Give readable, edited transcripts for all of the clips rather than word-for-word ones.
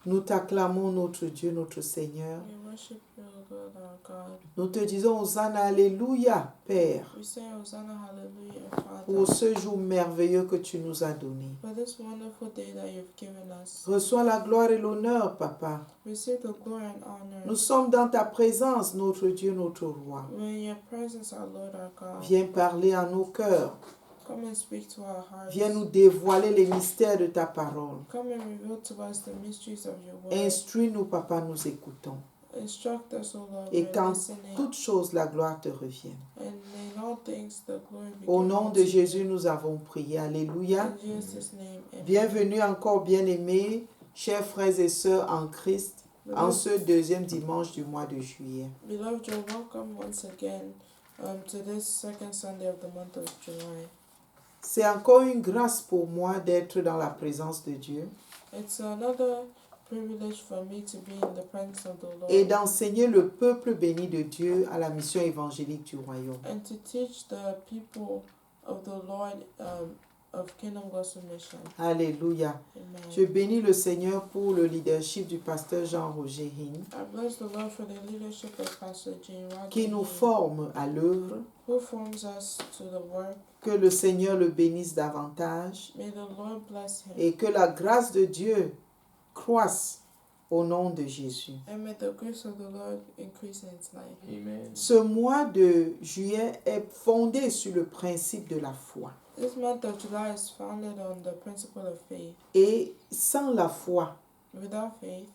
Nous t'acclamons, notre Dieu, notre Seigneur. We worship you, Lord our God. Nous te disons Hosanna, Alléluia, Père, We say Hosanna, hallelujah, pour Father, ce jour merveilleux que tu nous as donné. for this wonderful day that you've given us. Reçois la gloire et l'honneur, Papa. Receive the glory and honor. Nous sommes dans ta présence, notre Dieu, notre Roi. We're in your presence, our Lord, our God. Viens parler à nos cœurs. Come and speak to our hearts. Viens nous dévoiler les mystères de ta parole. Come and reveal to us the mysteries of your word. Instruis-nous, Papa, nous écoutons. Instruct us, O Lord, Et we're qu'en listening. toutes choses, la gloire te revienne. And in all things, the glory be Au given nom unto de you. Jésus, nous avons prié. Alléluia. In Jesus' name, amen. Bienvenue encore, bien-aimés, chers frères et sœurs en Christ, en ce deuxième dimanche du mois de juillet. Beloved, you're welcome once again to this second Sunday of the month of July. C'est encore une grâce pour moi d'être dans la présence de Dieu It's another privilege for me to be in the presence of the Lord et d'enseigner le peuple béni de Dieu à la mission évangélique du royaume. and to teach the people of the Lord of Kingdom Gospel Mission. Alléluia. Amen. Je bénis le Seigneur pour le leadership du pasteur Jean-Roger Hine, I bless the Lord for the leadership of Pastor Jean qui nous Rodney, forme à l'œuvre. who forms us to the work. Que le Seigneur le bénisse davantage May the Lord bless him. et que la grâce de Dieu croisse au nom de Jésus. And may the grace of the Lord increase in his life. Amen. Ce mois de juillet est fondé sur le principe de la foi. This month of July is founded on the principle of faith. Et sans la foi, Without faith,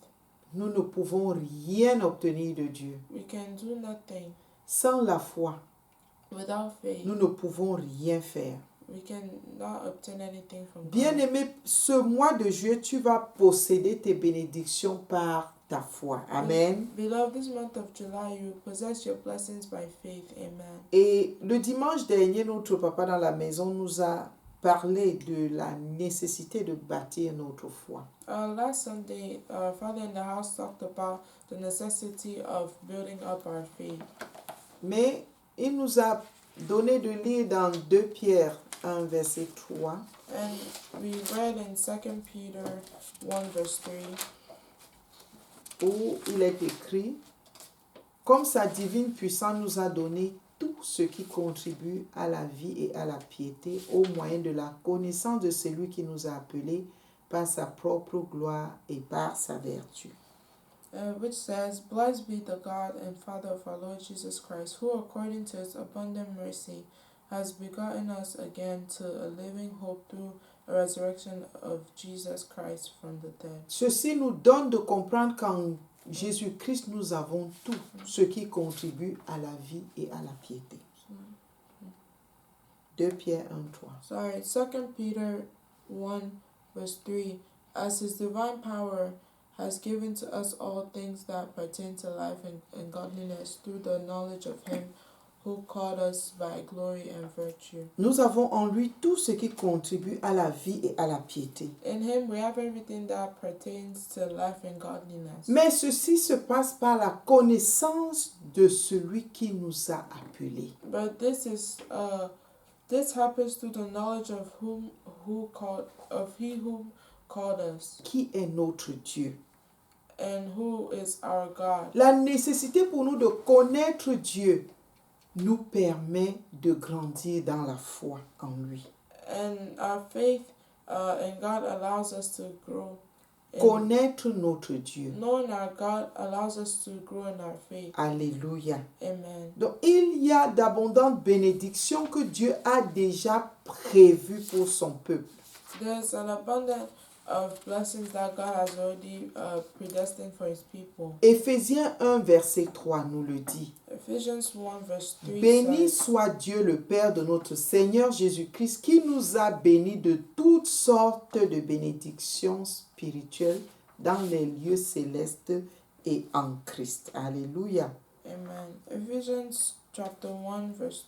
nous ne pouvons rien obtenir de Dieu. we can do nothing. Sans la foi, Without faith, nous ne pouvons rien faire. we cannot obtain anything from God. Bien-aimé, ce mois de juillet, tu vas posséder tes bénédictions par ta foi. Amen. Beloved, this month of July, you possess your blessings by faith. Amen. Et le dimanche dernier, notre papa dans la maison nous a parlé de la nécessité de bâtir notre foi. Last Sunday, our father in the house talked about the necessity of building up our faith. Mais il nous a donné de lire dans 2 Pierre 1, verset 3, And we read in 2 Peter 1 verse 3, où il est écrit, comme sa divine puissance nous a donné tout ce qui contribue à la vie et à la piété au moyen de la connaissance de celui qui nous a appelés par sa propre gloire et par sa vertu. which says, Blessed be the God and Father of our Lord Jesus Christ, who according to his abundant mercy has begotten us again to a living hope through a resurrection of Jesus Christ from the dead. Ceci nous donne de comprendre qu'en Jésus-Christ, nous avons tout ce qui contribue à la vie et à la piété. 2 Pierre 1, 3. Sorry, 2 Peter 1 verse 3, as his divine power has given to us all things that pertain to life and godliness through the knowledge of him who called us by glory and virtue. Nous avons en lui tout ce qui contribue à la vie et à la piété. In him we have everything that pertains to life and godliness. Mais ceci se passe par la connaissance de celui qui nous a appelés. But this happens through the knowledge of he who called us Qui est notre Dieu? and who is our God. La nécessité pour nous de connaître Dieu nous permet de grandir dans la foi en lui. And our faith in God allows us to grow. Connaître notre Dieu. Knowing our God allows us to grow in our faith. Alléluia. Amen. Donc, il y a d'abondantes bénédictions que Dieu a déjà prévues pour son peuple. There's an abundance of blessings that God has already predestined for his people. Éphésiens 1, verset 3 nous le dit. Ephesians 1 verse 3 Béni says, soit Dieu le Père de notre Seigneur Jésus-Christ qui nous a bénis de toutes sortes de bénédictions spirituelles dans les lieux célestes et en Christ. Alléluia. Amen. Ephesians chapter 1 verse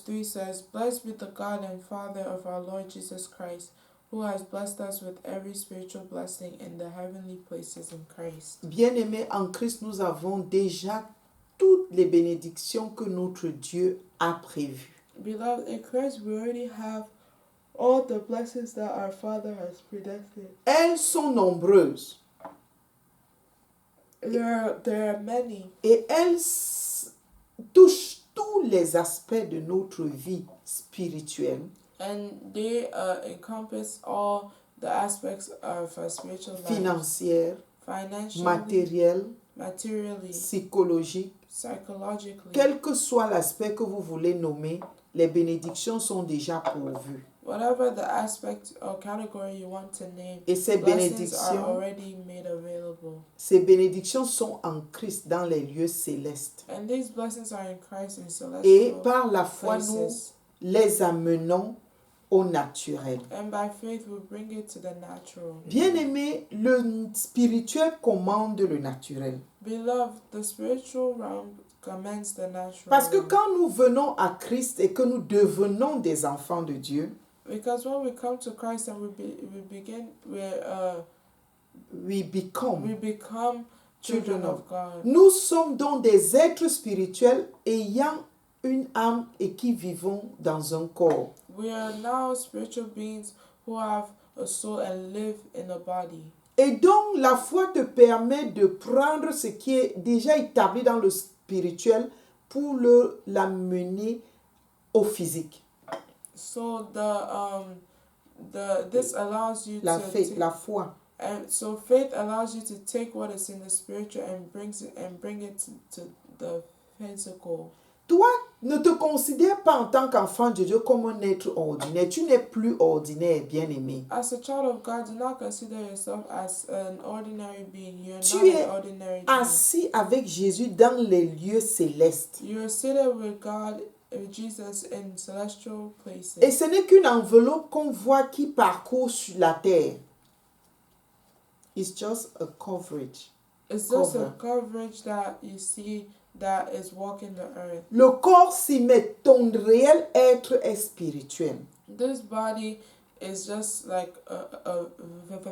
3 says, Blessed be the God and Father of our Lord Jesus Christ, who has blessed us with every spiritual blessing in the heavenly places in Christ. Bien-aimés, en Christ, nous avons déjà toutes les bénédictions que notre Dieu a prévues. Beloved, in Christ we already have all the blessings that our Father has predicted. Elles sont nombreuses There are many, et elles touchent tous les aspects de notre vie spirituelle, and they encompass all the aspects of our spiritual life, financière, financially, matérielle, materially, psychologique. psychologically. Quel que soit l'aspect que vous voulez nommer, les bénédictions sont déjà pourvues. Whatever the aspect or category you want to name, Et ces blessings are bénédictions, already made available. ces bénédictions sont en Christ dans les lieux célestes. And these blessings are in Christ in Et celestial par la foi, nous places. les amenons au naturel. And by faith we bring it to the natural. Bien-aimé, le spirituel commande le naturel. Beloved, the spiritual realm commands the natural Parce que realm. quand nous venons à Christ et que nous devenons des enfants de Dieu, Because when we come to Christ and we become children of God, nous sommes donc des êtres spirituels ayant une âme et qui vivons dans un corps. we are now spiritual beings who have a soul and live in a body. Et donc la foi te permet de prendre ce qui est déjà établi dans le spirituel pour l'amener au physique. So this allows you La to foi. and so faith allows you to take what is in the spiritual and bring it to the physical. Toi, ne te considère pas en tant qu'enfant de Dieu comme un être ordinaire. Tu n'es plus ordinaire, bien-aimé. As a child of God, do not consider yourself as an ordinary being. You're Tu not es an ordinary being. assis avec Jésus dans les lieux célestes. You're seated with God, Jesus, in celestial places. Et ce n'est qu'une enveloppe qu'on voit qui parcourt sur la terre. It's just a coverage. It's just a coverage that you see that is walking the earth. Le corps s'y met, ton réel être est spirituel. This body is just like a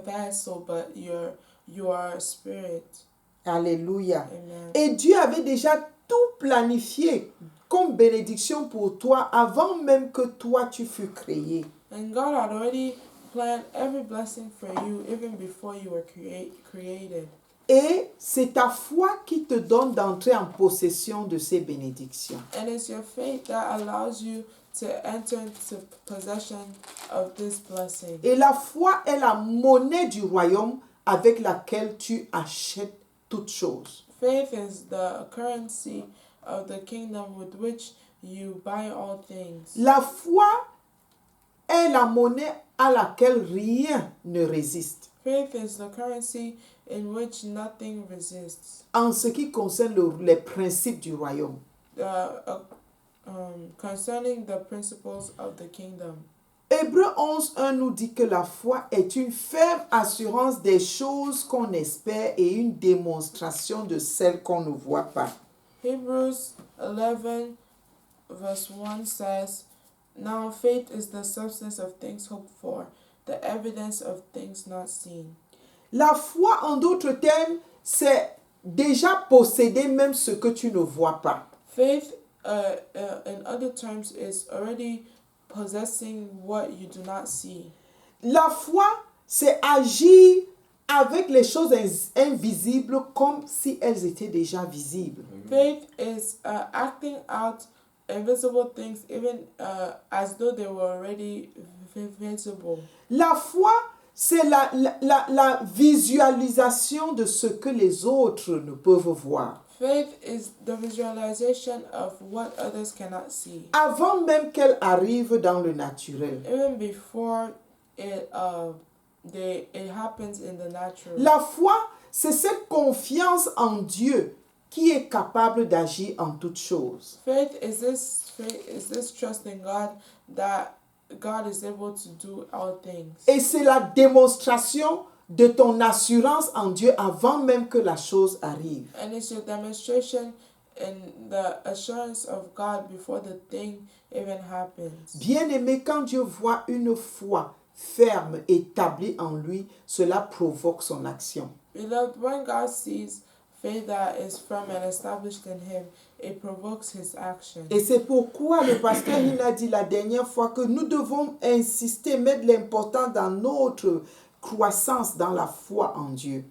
vessel, but you are a spirit. Alléluia. Amen. Et Dieu avait déjà tout planifié comme bénédiction pour toi avant même que toi tu fus créé. And God had already planned every blessing for you even before you were created. Et c'est ta foi qui te donne d'entrer en possession de ces bénédictions. And it's your faith that allows you to enter into possession of this blessing. Et la foi est la monnaie du royaume avec laquelle tu achètes toutes choses. Faith is the currency of the kingdom with which you buy all things. La foi est la monnaie à laquelle rien ne résiste. Faith is the currency in which nothing resists. En ce qui concerne les principes du royaume. Concerning the principles of the kingdom. Hébreux 11:1 nous dit que la foi est une ferme assurance des choses qu'on espère et une démonstration de celles qu'on ne voit pas. Hebrews 11 verse 1 says, "Now faith is the substance of things hoped for, the evidence of things not seen." La foi, en d'autres termes, c'est déjà posséder même ce que tu ne vois pas. Faith, in other terms, is already possessing what you do not see. La foi, c'est agir avec les choses invisibles comme si elles étaient déjà visibles. Faith is acting out invisible things even as though they were already visible. La foi, c'est la visualisation de ce que les autres ne peuvent voir. Faith is the visualization of what others cannot see. Avant même qu'elle arrive dans le naturel. Even before it happens in the natural. La foi, c'est cette confiance en Dieu qui est capable d'agir en toutes choses. Faith is this trust in God that God is able to do all things. Et c'est la démonstration de ton assurance en Dieu avant même que la chose arrive. And it's your demonstration in the assurance of God before the thing even happens. Bien-aimé, quand Dieu voit une foi ferme, établie en lui, cela provoque son action. Beloved, when God sees faith that is from and established in him, it provokes his action. Et c'est pourquoi le pasteur il a dit la dernière fois que nous devons insister, mettre l'importance dans notre croissance dans la foi en Dieu.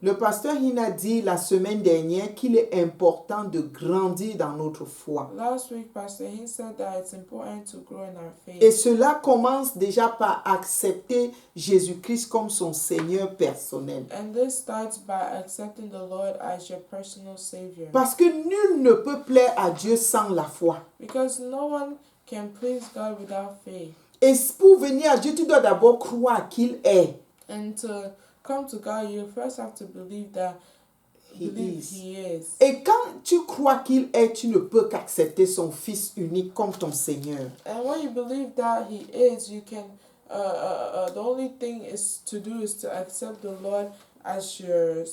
Le pasteur Hina dit la semaine dernière qu'il est important de grandir dans notre foi. Last week, Pastor he said that it's important to grow in our faith. Et cela commence déjà par accepter Jésus-Christ comme son Seigneur personnel. And this starts by accepting the Lord as your personal Savior. Parce que nul ne peut plaire à Dieu sans la foi. Because no one can please God without faith. Et pour venir à Dieu, tu dois d'abord croire qu'il est. And to come to God, you first have to believe that He is. He is. Et quand tu crois qu'il est, tu ne peux qu'accepter son Fils unique comme ton Seigneur. And when you believe that He is, you can. The only thing is to do is to accept the Lord as your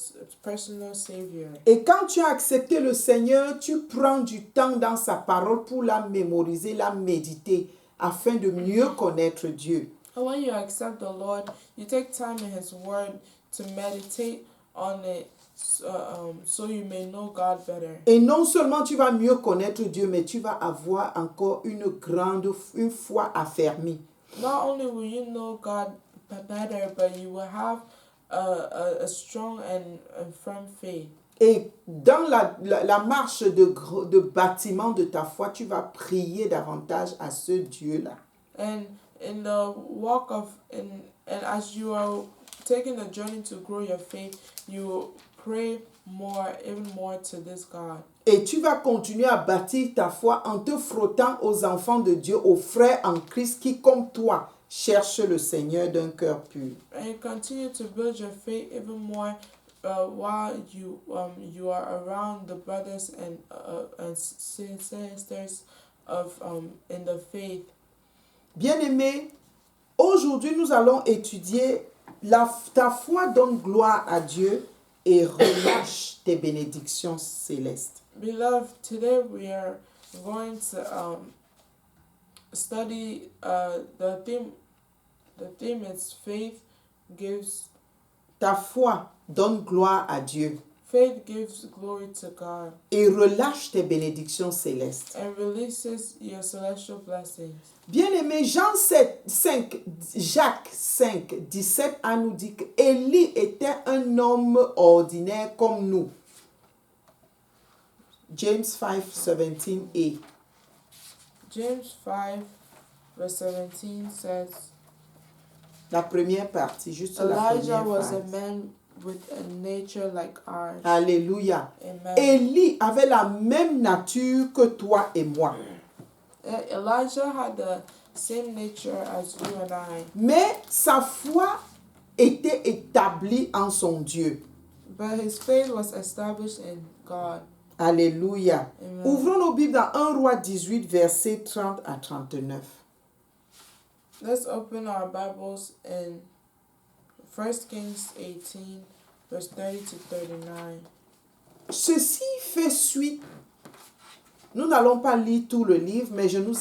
personal Savior. Et quand tu as accepté le Seigneur, tu prends du temps dans sa parole pour la mémoriser, la méditer, afin de mieux connaître Dieu. And when you accept the Lord, you take time in His Word to meditate on it, so you may know God better. Et non seulement tu vas mieux connaître Dieu, mais tu vas avoir encore une foi affermie. Not only will you know God better, but you will have a strong and firm faith. Et dans la marche de bâtiment de ta foi, tu vas prier davantage à ce Dieu-là. And in the walk of, and as you are taking the journey to grow your faith, you pray more, even more to this God. Et tu vas continuer à bâtir ta foi en te frottant aux enfants de Dieu, aux frères en Christ qui, comme toi, cherchent le Seigneur d'un cœur pur. And you continue to build your faith even more while you are around the brothers and sisters of in the faith. Bien-aimé, aujourd'hui nous allons étudier ta foi donne gloire à Dieu et relâche tes bénédictions célestes. Beloved, today we are going to study the theme. The theme is faith gives. Ta foi donne gloire à Dieu Faith gives glory to God et relâche tes bénédictions célestes. and releases your celestial blessings. Bien-aimé, Jacques 5, 17a nous dit qu'Élie était un homme ordinaire comme nous. James 5, 17a. James 5, verse 17 says, La première partie, juste la Elijah première was a phrase. man with a nature like ours. Alléluia. Amen. Élie avait la même nature que toi et moi. Elijah had the same nature as you and I, Mais sa foi était établie en son Dieu. but his faith was established in God. Alléluia. Amen. Ouvrons nos Bibles dans 1 Roi 18, versets 30 à 39. Let's open our Bibles in 1 Kings 18, verse 30 to 39. Ceci fait suite. Nous n'allons pas lire tout le livre, mais je nous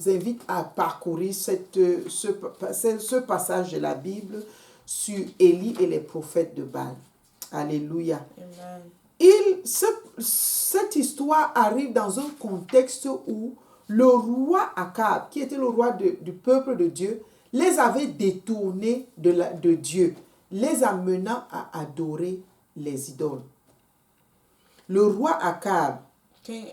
invite à parcourir ce passage de la Bible sur Élie et les prophètes de Baal. Alléluia. Amen. Cette histoire arrive dans un contexte où le roi Akab, qui était le roi du peuple de Dieu, les avait détournés de Dieu, les amenant à adorer les idoles. Le roi Akab King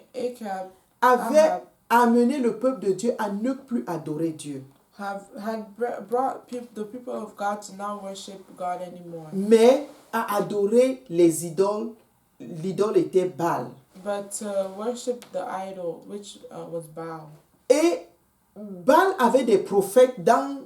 Ahab avait amené le peuple de Dieu à ne plus adorer Dieu. had brought the people of God to not worship God anymore, Mais à adorer les idoles, l'idole était Baal. but to worship the idol, which was Baal. Et Baal avait des prophètes dans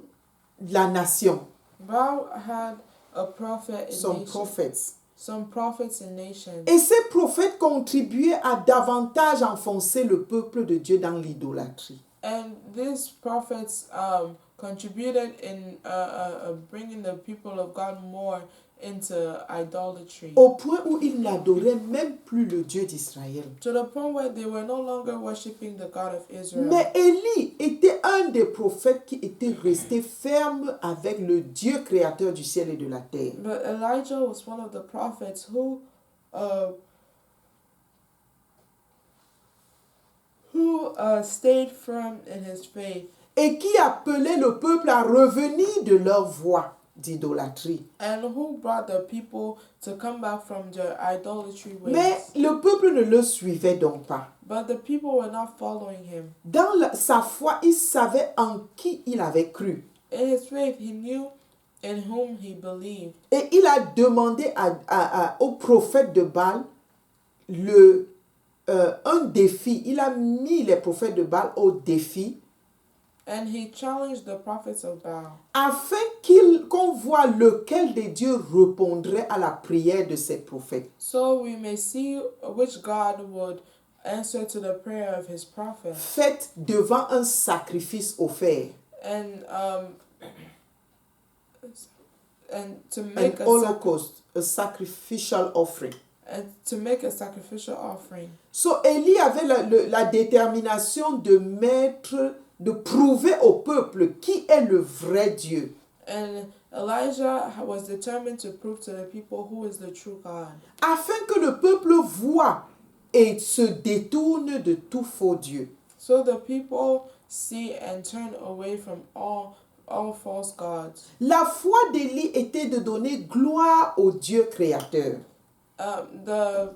la nation. Baal had a prophet in Some nations. prophets. Some prophets in nations. Et ces prophètes contribuaient à davantage enfoncer le peuple de Dieu dans l'idolâtrie. And these prophets contributed in bringing the people of God more into idolatry. Au point où ils n'adoraient même plus le Dieu d'Israël. To the point where they were no longer worshiping the God of Israel. Mais Élie était un des prophètes qui était resté ferme avec le Dieu créateur du ciel et de la terre. But Elijah was one of the prophets who stayed firm in his faith. Et qui appelait le peuple à revenir de leur voie d'idolâtrie. And who brought the people to come back from their idolatry ways. Mais le peuple ne le suivait donc pas. But the people were not following him. Dans sa foi, il savait en qui il avait cru. In his faith, he knew in whom he believed. Et il a demandé au prophète de Baal un défi. Il a mis les prophètes de Baal au défi. And he challenged the prophets of Baal. Afin qu'on voit lequel des dieux répondrait à la prière de ces prophètes. So we may see which God would answer to the prayer of his prophets. Faites devant un sacrifice offert. And to make an holocaust, a sacrificial offering. And to make a sacrificial offering. So Élie avait la détermination de prouver au peuple qui est le vrai Dieu. And Elijah was determined to prove to the people who is the true God. Afin que le peuple voie et se détourne de tout faux Dieu. So the people see and turn away from all false gods. La foi d'Élie était de donner gloire au Dieu créateur. The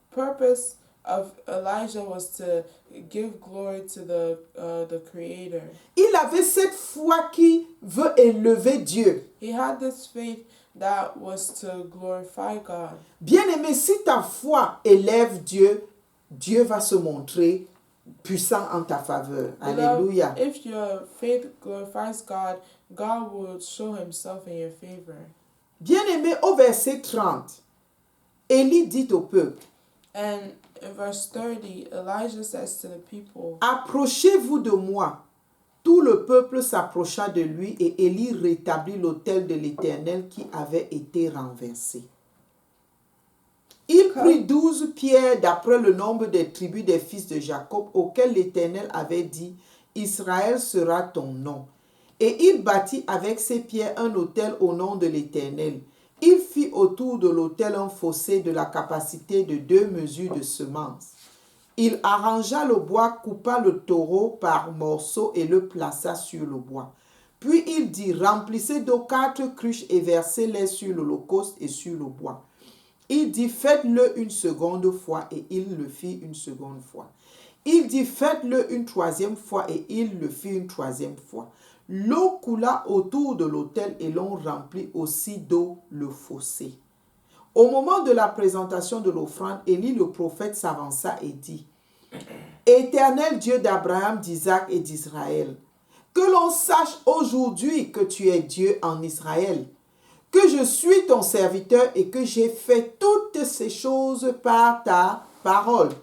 purpose of Elijah was to give glory to the Creator. Il avait cette foi qui veut élever Dieu. He had this faith that was to glorify God. Bien-aimé, si ta foi élève Dieu, Dieu va se montrer puissant en ta faveur. Alléluia. If your faith glorifies God, God will show himself in your favor. Bien-aimé, au verset 30, Élie dit au peuple, and in verse 30, Elijah says to the people, approchez-vous de moi. Tout le peuple s'approcha de lui et Élie rétablit l'autel de l'Éternel qui avait été renversé. Il prit 12 pierres d'après le nombre des tribus des fils de Jacob auxquels l'Éternel avait dit, Israël sera ton nom. Et il bâtit avec ces pierres un autel au nom de l'Éternel. Il fit autour de l'autel un fossé de la capacité de 2 mesures de semences. Il arrangea le bois, coupa le taureau par morceaux et le plaça sur le bois. Puis il dit, remplissez d'eau 4 cruches et versez-les sur l'holocauste et sur le bois. Il dit, faites-le une seconde fois et il le fit une seconde fois. Il dit, faites-le une troisième fois et il le fit une troisième fois. L'eau coula autour de l'autel et l'on remplit aussi d'eau le fossé. Au moment de la présentation de l'offrande, Élie le prophète s'avança et dit, Éternel Dieu d'Abraham, d'Isaac et d'Israël, que l'on sache aujourd'hui que tu es Dieu en Israël, que je suis ton serviteur et que j'ai fait toutes ces choses par ta parole.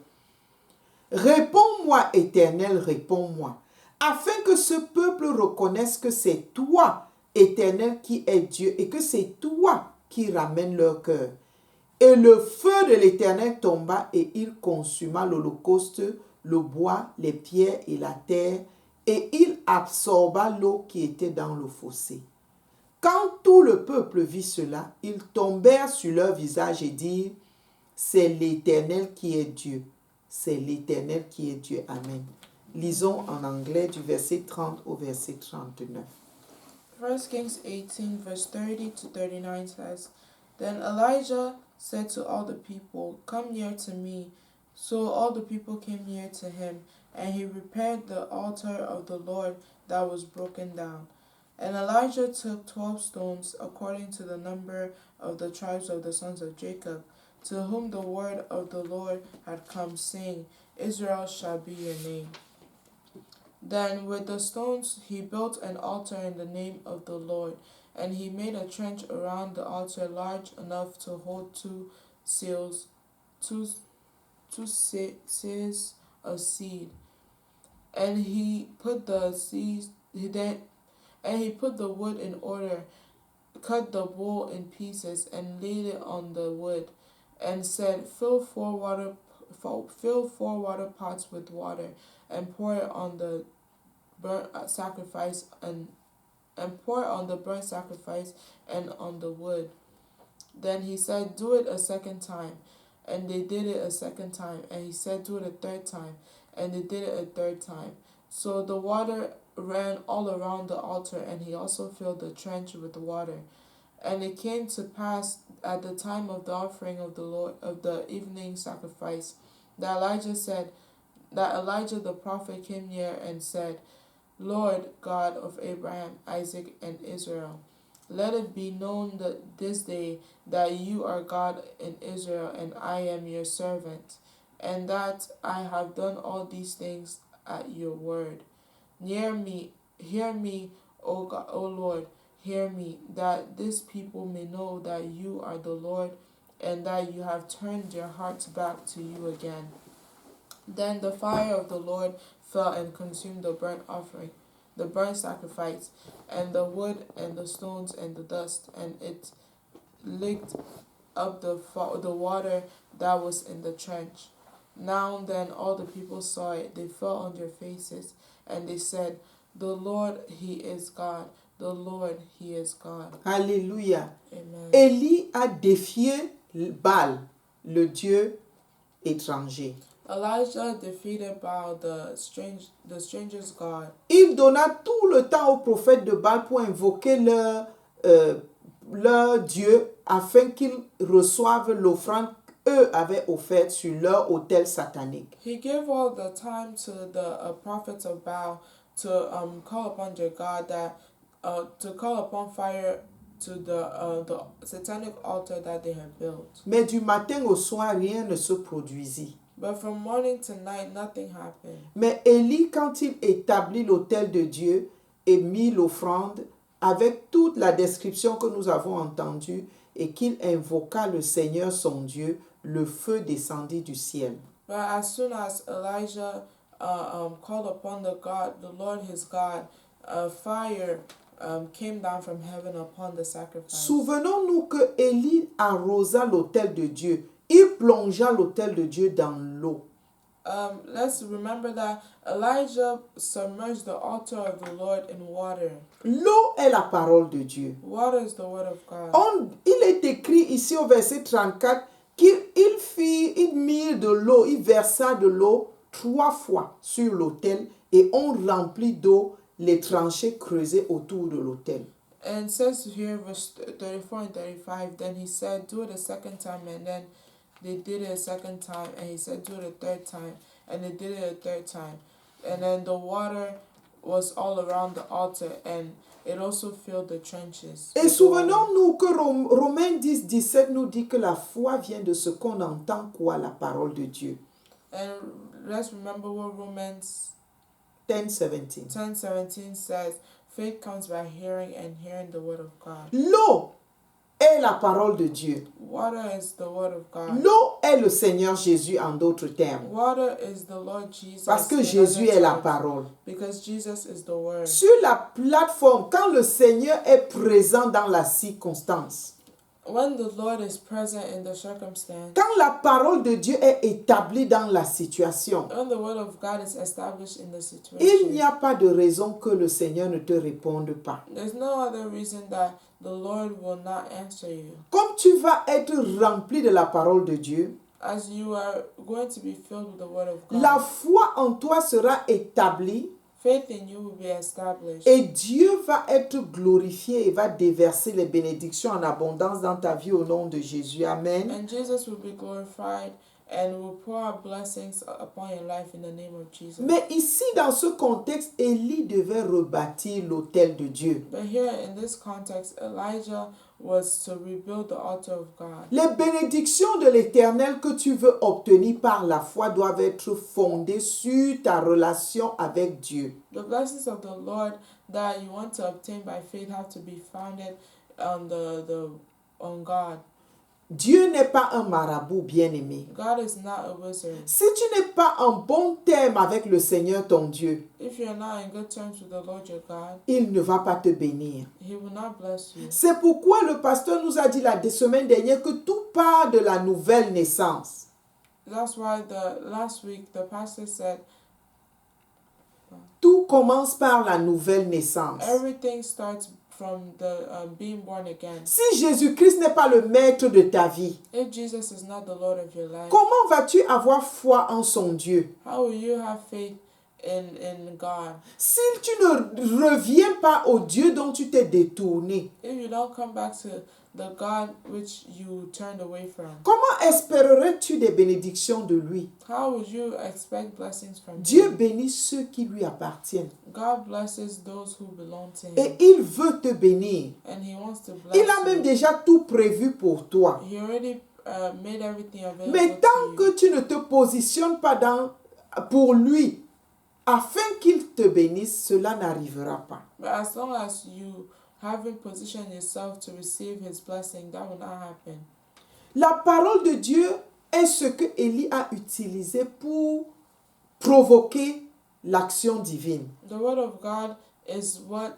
Réponds-moi, Éternel, réponds-moi, afin que ce peuple reconnaisse que c'est toi, Éternel, qui es Dieu et que c'est toi qui ramènes leur cœur. Et le feu de l'Éternel tomba et il consuma l'holocauste, le bois, les pierres et la terre, et il absorba l'eau qui était dans le fossé. Quand tout le peuple vit cela, ils tombèrent sur leur visage et dirent, c'est l'Éternel qui est Dieu. C'est l'Éternel qui est Dieu. Amen. Lisons en anglais du verset 30 au verset 39. 1 Kings 18 verse 30 to 39 says, Then Elijah said to all the people, Come near to me. So all the people came near to him, and he repaired the altar of the Lord that was broken down. And Elijah took 12 stones, according to the number of the tribes of the sons of Jacob, to whom the word of the Lord had come, saying, Israel shall be your name. Then with the stones he built an altar in the name of the Lord, and he made a trench around the altar large enough to hold 2 seals of seed. And he put the wood in order, cut the bull in pieces and laid it on the wood, and said, fill 4 water pots with water, and pour it on the burnt sacrifice and pour it on the burnt sacrifice and on the wood. Then he said, do it a second time. And they did it a second time. And he said, do it a third time. And they did it a third time. So the water ran all around the altar, and he also filled the trench with water. And it came to pass at the time of the offering of the Lord of the evening sacrifice that Elijah the prophet came near and said, Lord God of Abraham, Isaac, and Israel, let it be known that this day that you are God in Israel, and I am your servant, and that I have done all these things at your word. Hear me, O God, O Lord, hear me, that this people may know that you are the Lord, and that you have turned their hearts back to you again. Then the fire of the Lord fell and consumed the burnt offering, the burnt sacrifice, and the wood, and the stones, and the dust, and it licked up the water that was in the trench. Now then all the people saw it, they fell on their faces, and they said, the Lord, he is God. The Lord, he is God. Alléluia. Amen. Élie a défié Baal, le dieu étranger. Elijah defeated Baal, the stranger's god. Il donna tout le temps aux prophètes de Baal pour invoquer leur Dieu afin qu'ils reçoivent l'offrande qu'eux avaient offerte sur leur autel satanique. He gave all the time to the prophets of Baal to call upon their God, to call upon fire to the satanic altar that they had built. Mais du matin au soir, rien ne se produisit. But from morning to night, nothing happened. Mais Élie, quand il établit l'autel de Dieu et mit l'offrande, avec toute la description que nous avons entendue, et qu'il invoqua le Seigneur son Dieu, le feu descendit du ciel. But as soon as Elijah called upon the Lord his God, fire came down from heaven upon the sacrifice. Souvenons-nous que Élie arrosa l'autel de Dieu. Il plongea l'autel de Dieu dans l'eau. Let's remember that Elijah submerged the altar of the Lord in water. L'eau est la parole de Dieu. Water is the word of God. Il est écrit ici au verset 34 qu'il mit de l'eau, il versa de l'eau 3 fois sur l'autel et on remplit d'eau les tranchées creusées autour de l'autel. And it says here, verse 34 and 35, then he said, do it a second time, and then they did it a second time, and he said, do it a third time, and they did it a third time. And then the water was all around the altar, and it also filled the trenches. Et souvenons-nous que Romains 10, 17 nous dit que la foi vient de ce qu'on entend quoi, la parole de Dieu. And let's remember what Romans 10:17. 10:17 says, faith comes by hearing, and hearing the word of God. L'eau est la parole de Dieu. Water is the word of God. L'eau est le Seigneur Jésus en d'autres termes. Water is the Lord Jesus. Parce que Jésus est la parole. Because Jesus is the word. Sur la plateforme, quand le Seigneur est présent dans la circonstance, When the Lord is present in the circumstance, quand la parole de Dieu est établie dans la situation, when the word of God is established in the situation, il n'y a pas de raison que le Seigneur ne te réponde pas. there's no other reason that the Lord will not answer you. Comme tu vas être rempli de la parole de Dieu, As you are going to be filled with the word of God, la foi en toi sera établie faith in you will be established. et Dieu va être glorifié et va déverser les bénédictions en abondance dans ta vie au nom de Jésus. Amen. And Jesus will be glorified and will pour out blessings upon your life in the name of Jesus. Mais ici, dans ce contexte, Élie devait rebâtir l'autel de Dieu. But here in this context, Elijah was to rebuild the altar of God. Les bénédictions de l'Éternel que tu veux obtenir par la foi doivent être fondées sur ta relation avec Dieu. The blessings of the Lord that you want to obtain by faith have to be founded on on God. Dieu n'est pas un marabout, bien-aimé. God is not a wizard. Si tu n'es pas en bon terme avec le Seigneur ton Dieu, If you're not in good terms with the Lord your God, il ne va pas te bénir. He will not bless you. C'est pourquoi le pasteur nous a dit la semaine dernière que tout part de la nouvelle naissance. That's why last week the pastor said Tout commence par la nouvelle naissance. everything starts from the being born again. Si Jésus-Christ n'est pas le maître de ta vie, If Jesus is not the Lord of your life, comment vas-tu avoir foi en son Dieu? how will you have faith in God? Si tu ne reviens pas au Dieu dont tu t'es détourné, If you don't come back to the God which you turned away from, comment espérerais-tu des bénédictions de lui? how would you expect blessings from Dieu Him? bénit ceux qui lui appartiennent. God blesses those who belong to Him, Et il veut te bénir. and He wants to bless Il a même you. déjà tout prévu pour toi. He already made everything available Mais tant to que you. tu ne te positionnes pas pour lui, afin qu'il te bénisse, cela n'arrivera pas. But as long as you haven't positioned yourself to receive His blessing, that will not happen. La parole de Dieu est ce que Élie a utilisé pour provoquer l'action divine. The word of God is what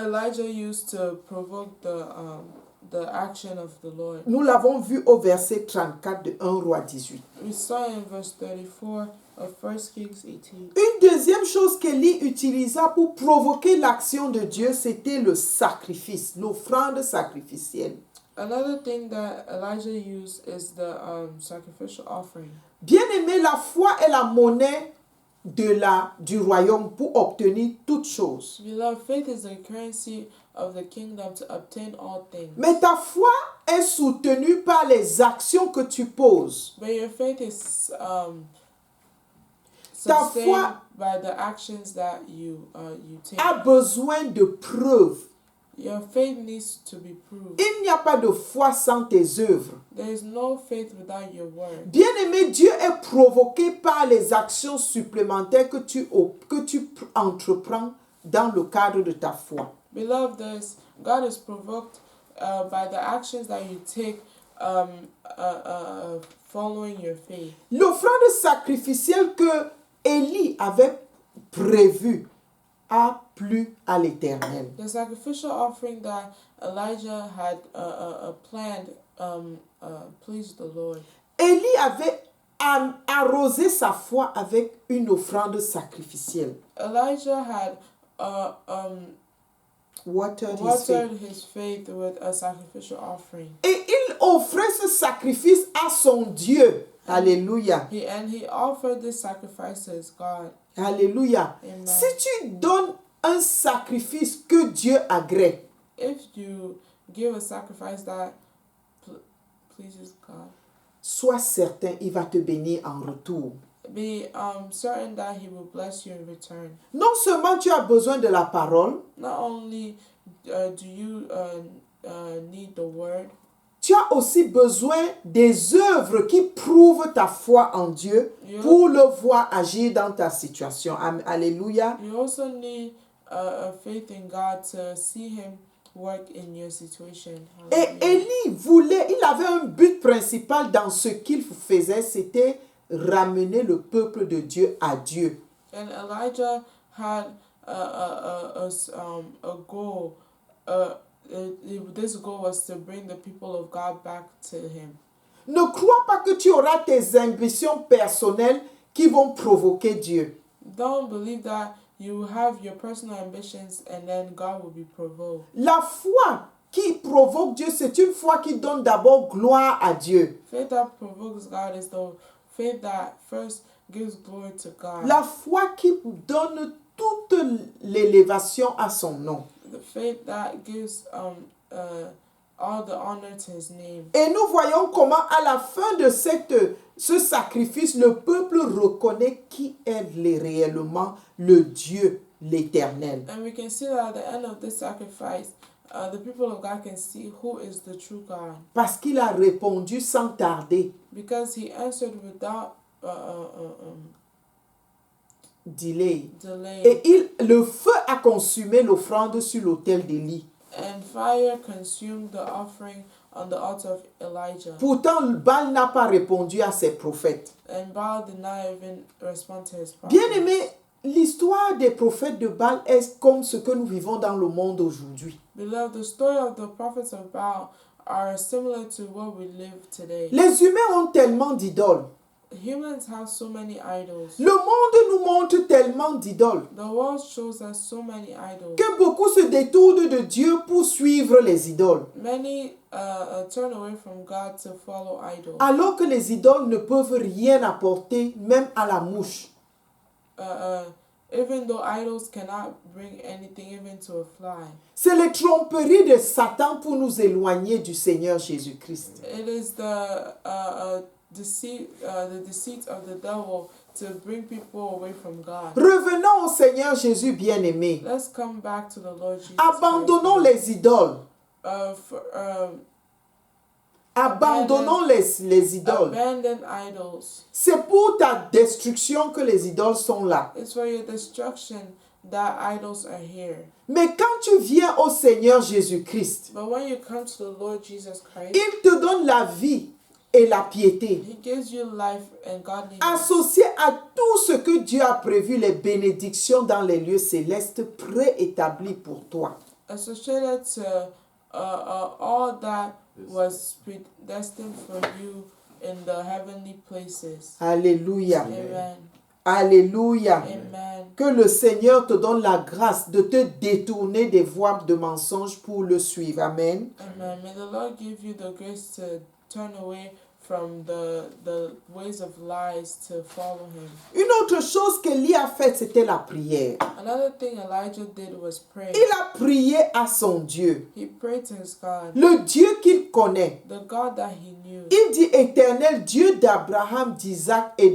Elijah used to provoke the action of the Lord. Nous l'avons vu au verset 34 de 1 Roi 18. We saw in verse 34 of 1 Kings 18. Une deuxième chose qu'Élie utilisa pour provoquer l'action de Dieu, c'était le sacrifice, l'offrande sacrificielle. Another thing that Elijah used is the sacrificial offering. Bien-aimé, la foi est la monnaie du royaume pour obtenir toutes choses. Beloved, faith is the currency of the kingdom to obtain all things. Mais ta foi est soutenue par les actions que tu poses. But your faith is Ta sustained foi by the actions that you take. a besoin de preuves. Your faith needs to be proved. Il n'y a pas de foi sans tes œuvres. There is no faith without your word. Bien-aimé, Dieu est provoqué par les actions supplémentaires que tu entreprends dans le cadre de ta foi. Beloved, God is provoked by the actions that you take following your faith. L'offrande sacrificielle que Élie avait prévue a plu à l'Éternel. The sacrificial offering that Elijah had planned pleased the Lord. Élie avait arrosé sa foi avec une offrande sacrificielle. Elijah had Watered his watered faith. his faith with a sacrificial offering. Et il offrait ce sacrifice à son Dieu. Alléluia. He offered this sacrifice to his God. Alléluia. Amen. Si tu donnes un sacrifice que Dieu agrée, If you give a sacrifice that pleases God, sois certain, il va te bénir en retour. be certain that He will bless you in return. Non seulement tu as besoin de la parole, Not only do you need the word, tu as aussi besoin des œuvres qui prouvent ta foi en Dieu pour le voir agir dans ta situation. Alléluia. you also need a faith in God to see Him work in your situation. Et Élie il avait un but principal dans ce qu'il faisait, c'était ramener le peuple de Dieu à Dieu. And Elijah had a goal. This goal was to bring the people of God back to Him. Ne crois pas que tu auras tes ambitions personnelles qui vont provoquer Dieu. Don't believe that you have your personal ambitions and then God will be provoked. La foi qui provoque Dieu, c'est une foi qui donne d'abord gloire à Dieu. Faith that provokes God is the faith that first gives glory to God. La foi qui donne toute l'élévation à son nom. The faith that gives all the honor to His name. Et nous voyons comment à la fin de ce sacrifice, le peuple reconnaît qui est réellement le Dieu, l'Éternel. And we can see that at the end of this sacrifice, the people of God can see who is the true God. Parce qu'il a répondu sans tarder. Because He answered without Delay. delay. Et le feu a consumé l'offrande sur l'autel d'Élie. And fire consumed the offering on the altar of Elijah. Pourtant, Baal n'a pas répondu à ses prophètes. And Baal did not even respond to his prophets. Bien-aimés, l'histoire des prophètes de Baal est comme ce que nous vivons dans le monde aujourd'hui. Beloved, the story of the prophets of Baal are similar to what we live today. Les humains ont tellement d'idoles. Humans have so many idols. Le monde nous montre tellement d'idoles The world shows us so many idols. que beaucoup se détournent de Dieu pour suivre les idoles. Many turn away from God to follow idols. Alors que les idoles ne peuvent rien apporter, même à la mouche. Even though idols cannot bring anything even to a fly. C'est les tromperies de Satan pour nous éloigner du Seigneur Jésus-Christ. It is the deceit of the devil to bring people away from God. Revenons au Seigneur Jésus bien-aimé. Let's come back to the Lord Jesus Abandonnons Christ. les idoles. Abandonnons les idoles. Abandon idols. C'est pour ta destruction que les idoles sont là. It's for your destruction that idols are here. Mais quand tu viens au Seigneur Jésus-Christ, But when you come to the Lord Jesus Christ, il te donne la vie et la piété. He gives you life and godliness. Associé à tout ce que Dieu a prévu, les bénédictions dans les lieux célestes préétablis pour toi. Associated to all that was predestined for you in the heavenly places. Alléluia. Amen. Alléluia. Amen. Que le Seigneur te donne la grâce de te détourner des voies de mensonges pour le suivre. Amen. Amen. May the Lord give you the grace to turn away from the ways of lies to follow Him. Une autre chose qu'Élie a faite, c'était la prière. Another thing Elijah did was pray. Il a prié à son Dieu, He prayed to his God, le Dieu qu'il connaît. the God that he knew. Il dit Éternel, Dieu d'Abraham, d'Isaac et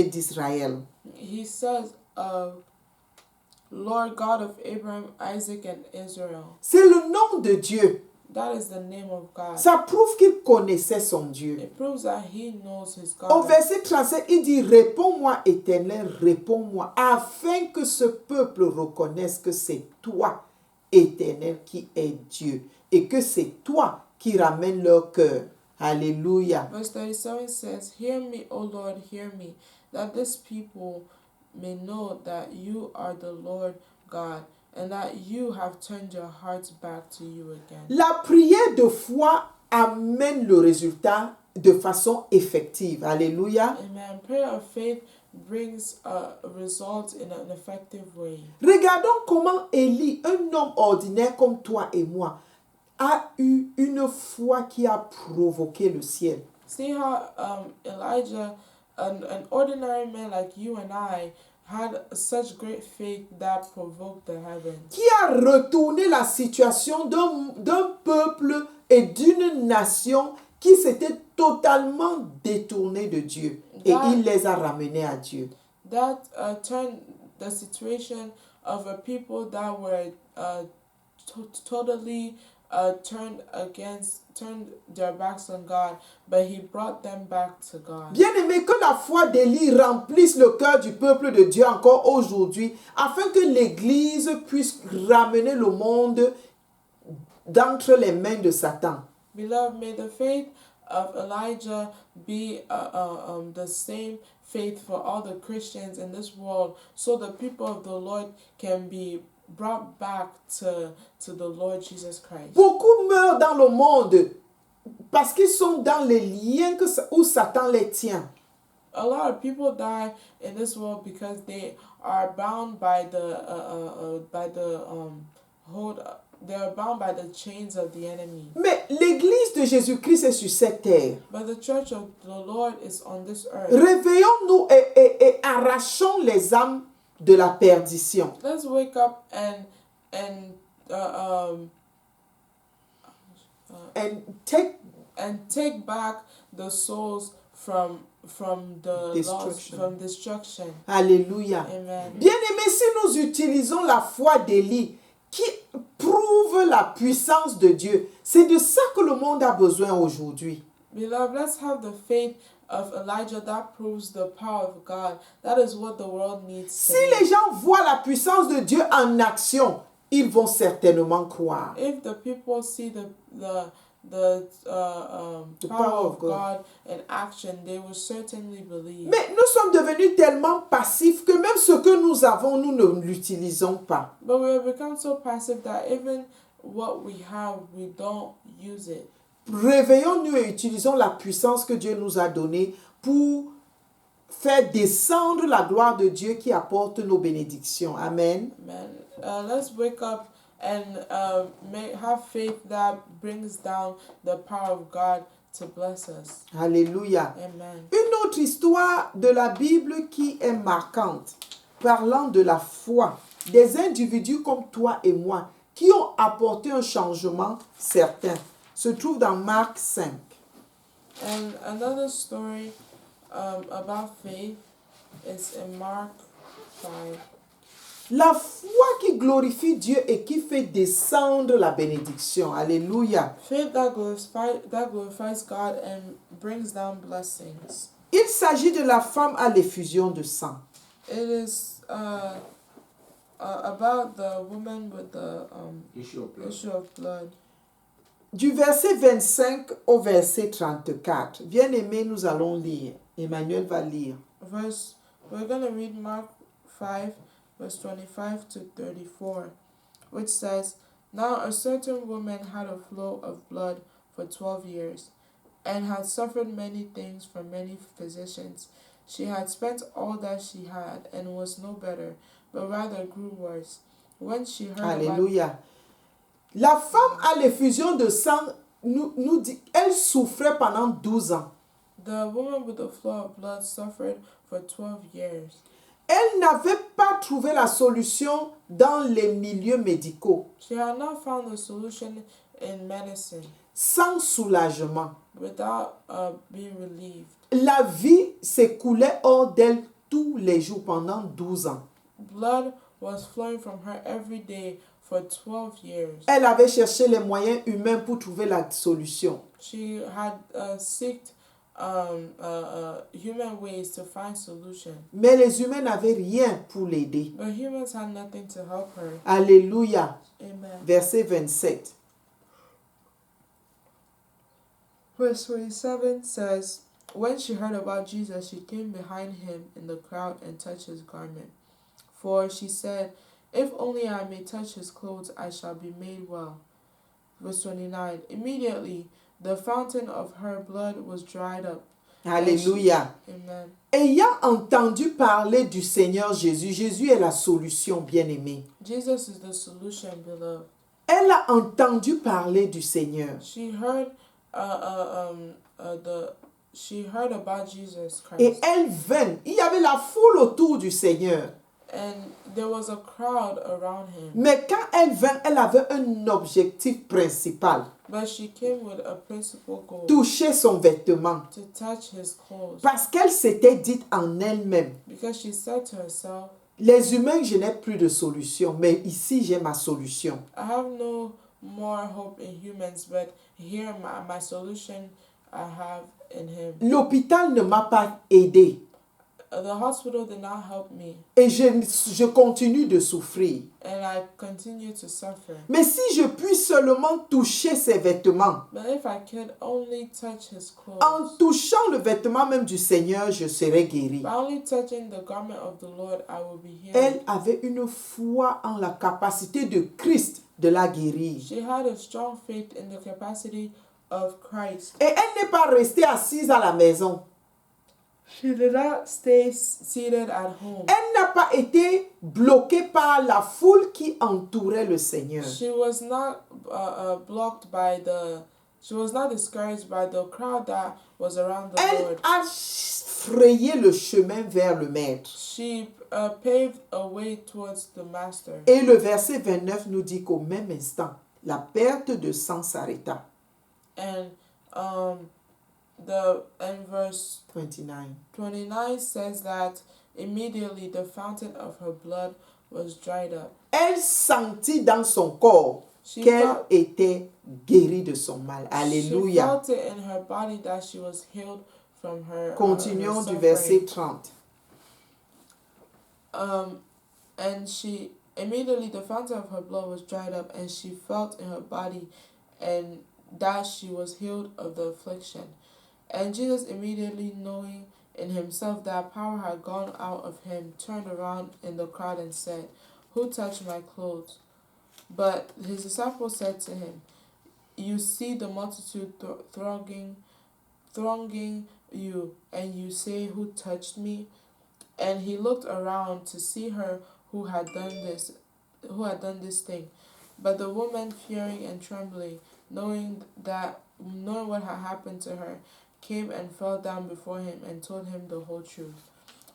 d'Israël. He says, Lord God of Abraham, Isaac, and Israel. C'est le nom de Dieu. That is the name of God. Ça prouve qu'il connaissait son Dieu. It proves that he knows his Au God. verset 37, il dit, réponds-moi, Éternel, réponds-moi, afin que ce peuple reconnaisse que c'est toi, Éternel, qui es Dieu, et que c'est toi qui ramènes leur cœur. Alléluia. Verse 37 says, Hear me, O Lord, hear me, that this people may know that you are the Lord God, and that you have turned your hearts back to you again. La prière de foi amène le résultat de façon effective. Alléluia. Amen. Prayer of faith brings a result in an effective way. Regardons comment Élie, un homme ordinaire comme toi et moi, a eu une foi qui a provoqué le ciel. See how Elijah, an ordinary man like you and I, had such great faith that provoked the heavens. Qui a retourné la situation d'un peuple et d'une nation qui s'était totalement détourné de Dieu. Et il les a ramenés à Dieu. That turned the situation of a people that were totally turned their backs on God, but He brought them back to God. Bien-aimé, que la foi d'Élie remplisse le cœur du peuple de Dieu encore aujourd'hui, afin que l'Église puisse ramener le monde d'entre les mains de Satan. Beloved, may the faith of Elijah be the same faith for all the Christians in this world, so the people of the Lord can be brought back to the Lord Jesus Christ. Beaucoup meurent dans le monde parce qu'ils sont dans les liens où Satan les tient. A lot of people die in this world because they are bound by they are bound by the chains of the enemy. Mais l'Église de Jésus-Christ est sur cette terre. But the church of the Lord is on this earth. Réveillons-nous et arrachons les âmes de la perdition. Let's wake up and take back the souls from the Destruction. lost, from destruction. Alléluia. Amen. Bien-aimés, si nous utilisons la foi d'Élie qui prouve la puissance de Dieu, c'est de ça que le monde a besoin aujourd'hui. Beloved, let's have the faith of Elijah that proves the power of God. That is what the world needs Si today. les gens voient la puissance de Dieu en action, ils vont certainement croire. If the people see the power of God in action, they will certainly believe. Mais nous sommes devenus tellement passifs que même ce que nous avons, nous ne l'utilisons pas. But we have become so passive that even what we have, we don't use it. Réveillons-nous et utilisons la puissance que Dieu nous a donnée pour faire descendre la gloire de Dieu qui apporte nos bénédictions. Amen. Amen. Let's wake up and have faith that brings down the power of God to bless us. Alléluia. Amen. Une autre histoire de la Bible qui est marquante, parlant de la foi, des individus comme toi et moi qui ont apporté un changement certain, se trouve dans Marc 5. And another story about faith is in Mark 5. La foi qui glorifie Dieu et qui fait descendre la bénédiction. Alléluia. Faith that glorifies God and brings down blessings. Il s'agit de la femme à l'effusion de sang. It is about the woman with the issue of blood. Du verset 25 au verset 34. Bien-aimés, nous allons lire. Emmanuel va lire. We're going to read Mark 5, verse 25 to 34, which says, Now a certain woman had a flow of blood for 12 years, and had suffered many things from many physicians. She had spent all that she had, and was no better, but rather grew worse. When she heard Alléluia. La femme à l'effusion de sang nous dit, elle souffrait pendant 12 ans. The woman with the flow of blood suffered for 12 years. Elle n'avait pas trouvé la solution dans les milieux médicaux. She had not found the solution in medicine. Sans soulagement. Without being relieved. La vie s'écoulait hors d'elle tous les jours pendant 12 ans. Blood was flowing from her every day for 12 years. Elle avait cherché les moyens humains pour trouver la solution. She had sought human ways to find solution. Mais les humains n'avaient rien pour l'aider. But humans had nothing to help her. Alléluia. Amen. Verset 27. Verse 27 says, When she heard about Jesus, she came behind him in the crowd and touched his garment. For she said, If only I may touch his clothes, I shall be made well. Verse 29. Immediately, the fountain of her blood was dried up. Alléluia. Amen. Ayant entendu parler du Seigneur Jésus, Jésus est la solution, bien-aimée. Jesus is the solution, beloved. Elle a entendu parler du Seigneur. She heard about Jesus Christ. Et elle vint. Il y avait la foule autour du Seigneur. And there was a crowd around him. Mais quand elle vint, elle avait un objectif principal. But she came with a principal goal. Toucher son vêtement. To touch his clothes. Parce qu'elle s'était dite en elle-même. Because she said to herself, les humains, je n'ai plus de solution. Mais ici, j'ai ma solution. I have no more hope in humans, but here my solution I have in him. L'hôpital ne m'a pas aidé. The hospital did not help me. Et je continue de souffrir. And I continue to suffer. Mais si je puis seulement toucher ses vêtements, But if I could only touch his clothes, en touchant le vêtement même du Seigneur, je serai guéri. by only touching the garment of the Lord, I will be healed. Elle avait une foi en la capacité de Christ de la guérir. She had a strong faith in the capacity of Christ. Et elle n'est pas restée assise à la maison. She did not stay seated at home. Elle n'a pas été bloquée par la foule qui entourait le Seigneur. She was not blocked by she was not discouraged by the crowd that was around the Elle Lord. a frayé le chemin vers le Maître. She paved a way towards the Master. Et le verset 29 nous dit qu'au même instant, la perte de sang s'arrêta. And verse 29 says that immediately the fountain of her blood was dried up. Elle sentit dans son corps qu'elle était guérie de son mal. Alléluia. She felt it in her body that she was healed from her. Continuons du verset 30. And Immediately the fountain of her blood was dried up, and she felt in her body and that she was healed of the affliction. And Jesus, immediately knowing in himself that power had gone out of him, turned around in the crowd and said, "Who touched my clothes?" But his disciples said to him, "You see the multitude thronging you, and you say, 'Who touched me?'" And he looked around to see her who had done this thing. But the woman, fearing and trembling, knowing what had happened to her, came and fell down before him and told him the whole truth.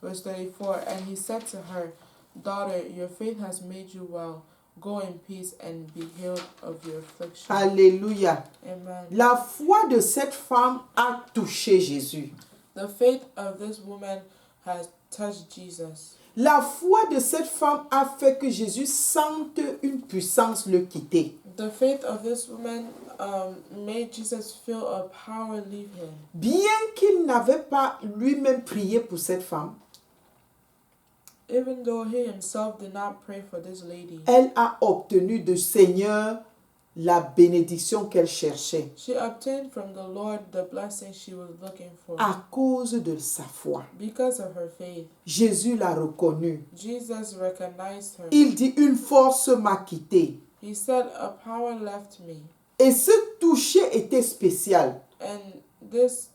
Verse 34, and he said to her, "Daughter, your faith has made you well. Go in peace and be healed of your affliction." Alléluia. Amen. La foi de cette femme a touché Jésus. The faith of this woman has touched Jesus. La foi de cette femme a fait que Jésus sente une puissance le quitter. The faith of this woman made Jesus feel a power leave him. Bien qu'il n'avait pas lui-même prié pour cette femme, Even though he himself did not pray for this lady, elle a obtenu du Seigneur la bénédiction qu'elle cherchait she obtained from the Lord the blessing she was looking for à cause de sa foi. because of her faith. Jésus l'a reconnue. Jesus recognized her. Il dit, une force m'a quitté. He said, "A power left me." Et ce toucher était spécial. And this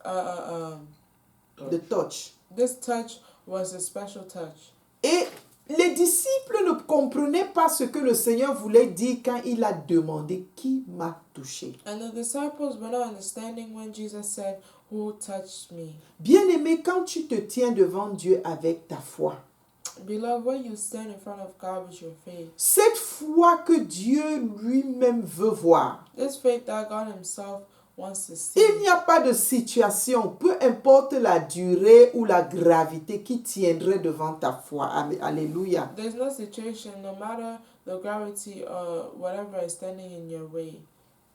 The touch. this touch was a special touch. Et les disciples ne comprenaient pas ce que le Seigneur voulait dire quand il a demandé qui m'a touché. And the disciples were not understanding when Jesus said, "Who touched me?" Bien-aimé, quand tu te tiens devant Dieu avec ta foi, Beloved, when you stand in front of God with your faith, cette foi que Dieu lui-même veut voir, this faith that God himself wants to see, il n'y a pas de situation, peu importe la durée ou la gravité qui tiendrait devant ta foi. Alléluia. there's no situation, no matter the gravity or whatever is standing in your way.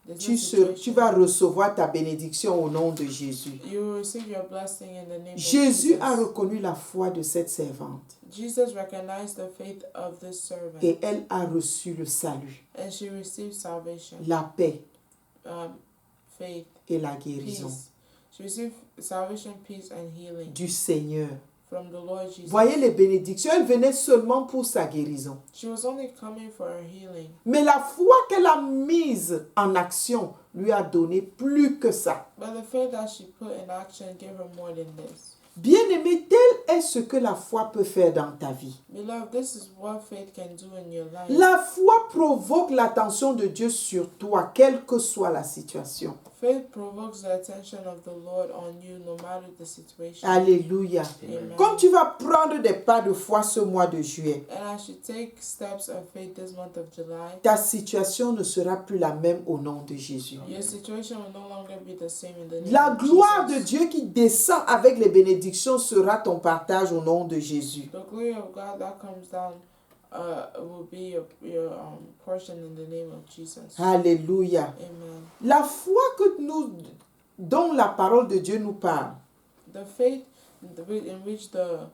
There's no Tu vas recevoir ta bénédiction au nom de Jésus. You will receive your blessing in the name Jésus of a Jesus. reconnu la foi de cette servante Jesus recognized the faith of this servant, et elle a reçu le salut, and she received salvation, la paix faith, et la guérison peace. She received salvation, peace, and healing du Seigneur. from the Lord Jesus. Voyez les bénédictions, elle venait seulement pour sa guérison. She was only coming for her healing, Mais la foi qu'elle a mise en action lui a donné plus que ça. but the faith that she put in action gave her more than this. Bien-aimé, tel est ce que la foi peut faire dans ta vie. Beloved, this is what faith can do in your life. La foi provoque l'attention de Dieu sur toi, quelle que soit la situation. Faith provokes the attention of the Lord on you, no matter the situation. Alléluia. Amen. Comme tu vas prendre des pas de foi ce mois de juillet, And as you take steps of faith this month of July, ta situation ne sera plus la même au nom de Jésus. your situation will no longer be the same in the name La of gloire de Jesus. Dieu qui descend avec les bénédictions sera ton partage au nom de Jésus. The glory of God that comes down will be your portion in the name of Jesus. Alléluia. Amen. La foi dont la parole de Dieu nous parle The faith in which the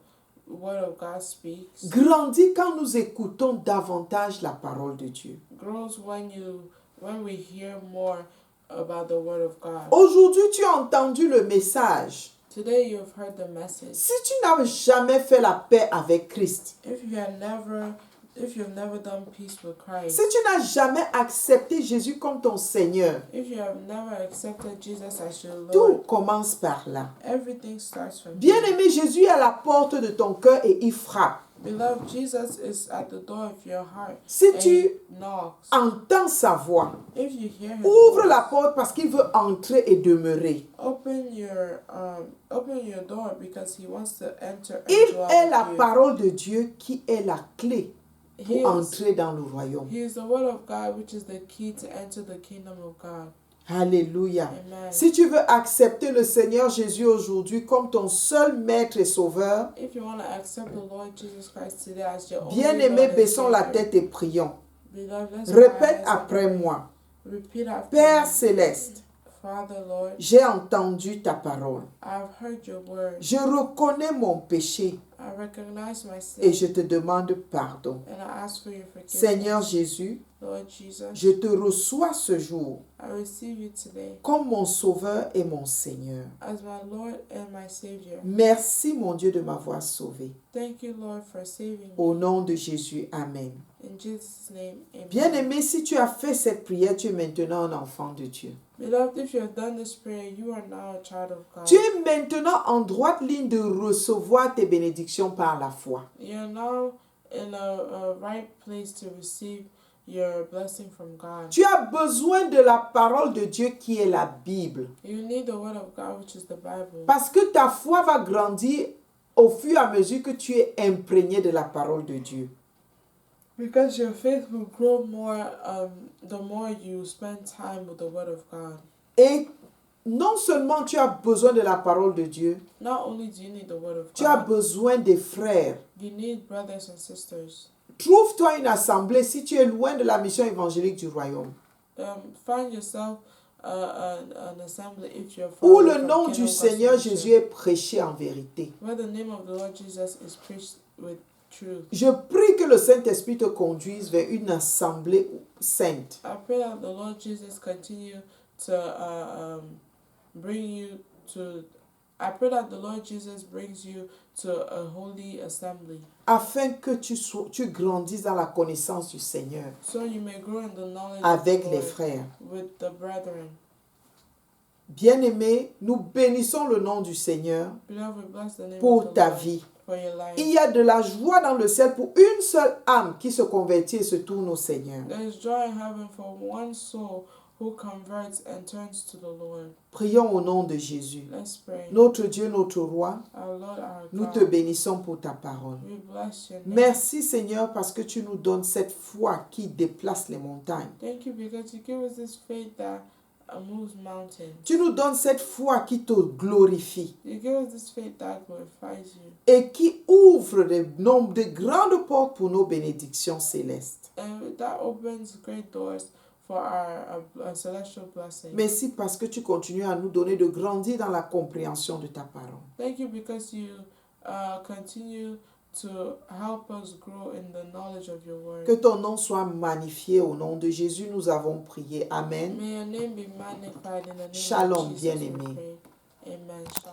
word of God speaks grandit quand nous écoutons davantage la parole de Dieu. grows when we hear more about the word of God. Aujourd'hui, tu as entendu le message. Today you have heard the message. Si tu n'as jamais fait la paix avec Christ, If you've never done peace with Christ, si tu n'as jamais accepté Jésus comme ton Seigneur, if you have never accepted Jesus as your tout Lord, commence par là. everything starts from here. Bien-aimé, Jésus est à la porte de ton cœur et il frappe. Beloved, Jesus is at the door of your heart Si and tu he knocks. entends sa voix, If you hear his ouvre voice, la porte parce qu'il veut entrer et demeurer. open your door because he wants to enter and Il dwell est la with you. parole de Dieu qui est la clé He pour is, entrer dans le royaume. he is the word of God, which is the key to enter the kingdom of God. Alléluia. Amen. Si tu veux accepter le Seigneur Jésus aujourd'hui comme ton seul maître et sauveur, If you want to accept the Lord Jesus Christ today as your only bien-aimé, Lord and baissons la Savior, tête et prions. beloved, let's Répète bow our heads après and moi. repeat after Père me. céleste, Father, Lord, j'ai entendu ta parole. I've heard your word. Je reconnais mon péché. I recognize my et sin je te demande pardon. and I ask for your forgiveness. Seigneur Jésus, Lord Jesus, je te reçois ce jour I receive you today comme mon Sauveur et mon Seigneur. as my Lord and my Savior. Merci mon Dieu de m'avoir sauvé. Thank you, Lord, for saving me. Au nom de Jésus, Amen. In Jesus' name, amen. Bien-aimé, si tu as fait cette prière, tu es maintenant un enfant de Dieu. Beloved, if you have done this prayer, you are now a child of God. Tu es maintenant en droite ligne de recevoir tes bénédictions par la foi. You're now in a right place to receive your blessing from God. Tu as besoin de la parole de Dieu qui est la Bible. You need the word of God, which is the Bible. Parce que ta foi va grandir au fur et à mesure que tu es imprégné de la parole de Dieu. Because your faith will grow more the more you spend time with the word of God. Et non seulement tu as besoin de la parole de Dieu, Not only do you need the word of tu as God, besoin des frères. you need brothers and sisters. Trouve-toi une assemblée si tu es loin de la mission évangélique du royaume. Find yourself an assembly if you're far Où away le from nom Kingdom du Gospel Seigneur Mission, Jésus est prêché en vérité. where the name of the Lord Jesus is preached with truth. Je prie que le Saint-Esprit te conduise vers une assemblée sainte. I pray that the Lord Jesus continue to bring you to. I pray that the Lord Jesus brings you to a holy assembly, Afin que tu grandisses dans la connaissance du Seigneur so you may grow in the knowledge avec of the les Lord frères. with the brethren. Bien-aimés, nous bénissons le nom du Seigneur Beloved, we bless the name of pour the ta Lord vie. for your life. Il y a de la joie dans le ciel pour une seule âme qui se convertit et se tourne au Seigneur. There is joy in heaven for one soul who converts and turns to the Lord. Prions au nom de Jésus. Let's pray. Notre Dieu, notre roi, Our Lord, our nous God, te bénissons pour ta parole. we bless your name. Merci Seigneur parce que tu nous donnes cette foi qui déplace les montagnes. Thank you because you give us this faith that moves mountains. Tu nous donnes cette foi qui te glorifie You give us this faith that glorifies you et qui ouvre de grandes portes pour nos bénédictions célestes. and that opens great doors for our celestial blessing. Merci parce que tu continues à nous donner de grandir dans la compréhension de ta parole. Thank you because you continue to help us grow in the knowledge of your word. Que ton nom soit magnifié au nom de Jésus, nous avons prié. Amen. May your name be magnified in the name Shalom, of Jesus. We bien-aimé. pray. Amen. Shalom.